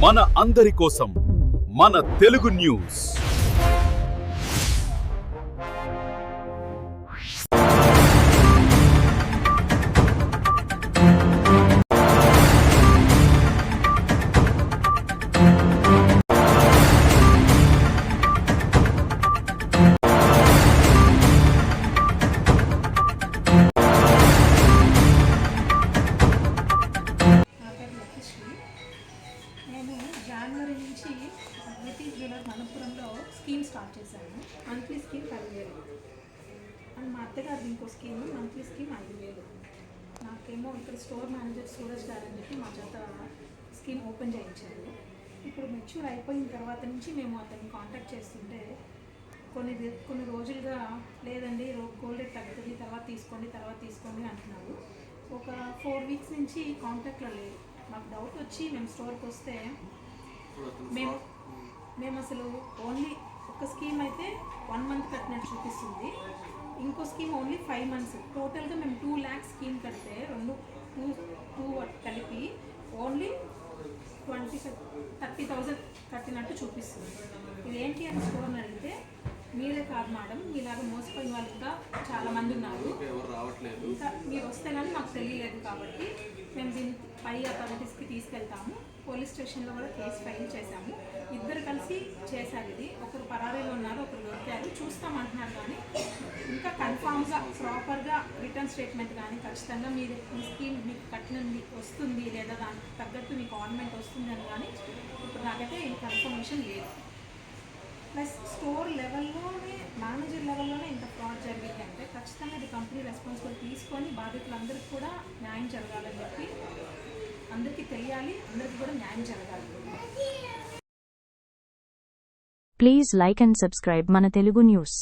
మన అందరి కోసం మన తెలుగు న్యూస్. జనవరి నుంచి బ్రిటిష్ జ్యువెలర్ మనపురంలో స్కీమ్ స్టార్ట్ చేశాను. మంత్లీ స్కీమ్ 10,000 అండ్ మా అత్తగారు ఇంకో స్కీమ్ మంత్లీ స్కీమ్ 5,000. నాకేమో ఇక్కడ స్టోర్ మేనేజర్ సూరజ్ గారు అని చెప్పి మా చేత స్కీమ్ ఓపెన్ చేయించారు. ఇప్పుడు మెచ్యూర్ అయిపోయిన తర్వాత నుంచి మేము అతన్ని కాంటాక్ట్ చేస్తుంటే కొన్ని రోజులుగా లేదండి గోల్డ్ రేట్ తగ్గుతుంది, తర్వాత తీసుకోండి అంటున్నారు. ఒక 4 వీక్స్ నుంచి కాంటాక్ట్లో లేదు. మాకు డౌట్ వచ్చి మేము స్టోర్కి వస్తే మేము అసలు ఓన్లీ ఒక స్కీమ్ అయితే 1 మంత్ కట్టినట్టు చూపిస్తుంది, ఇంకో స్కీమ్ ఓన్లీ 5 మంత్స్. టోటల్గా మేము 2 lakhs స్కీమ్ కడితే టూ కలిపి ఓన్లీ 30,000 కట్టినట్టు చూపిస్తుంది. ఇదేంటి అని స్టోర్ని అడిగితే మీరే కాదు మేడం, మీలాగా మోసపోయిన వాళ్ళు కూడా చాలామంది ఉన్నారు, ఇంకా మీరు వస్తే కానీ మాకు తెలియలేదు, కాబట్టి మేము దీన్ని పై అథారిటీస్కి తీసుకెళ్తాము. పోలీస్ స్టేషన్లో కూడా కేసు ఫైల్ చేశాము. ఇద్దరు కలిసి చేశారు. ఇది ఒకరు పరారీలో ఉన్నారు, ఒకరు దొరికారు, చూస్తామంటున్నారు. కానీ ఇంకా కన్ఫామ్గా ప్రాపర్గా రిటర్న్ స్టేట్మెంట్ కానీ ఖచ్చితంగా మీరు ఈ స్కీమ్ మీకు కట్టినది వస్తుంది లేదా దానికి తగ్గట్టు మీకు గవర్నమెంట్ వస్తుంది అని కానీ ఇప్పుడు నాకైతే కన్ఫర్మేషన్ లేదు. ప్లస్ స్టోర్ లెవెల్లోనే మేనేజర్ లెవెల్లోనే ఇంత ఫ్రాడ్ జరిగింది అంటే ఖచ్చితంగా ఇది కంపెనీ రెస్పాన్సిబుల్ తీసుకొని బాధితులందరికీ కూడా న్యాయం జరగాలని చెప్పి అందరికీ తెలియాలి, అందరికీ కూడా న్యాయం జరగాలి. ప్లీజ్ లైక్ అండ్ సబ్స్క్రైబ్ మన తెలుగు న్యూస్.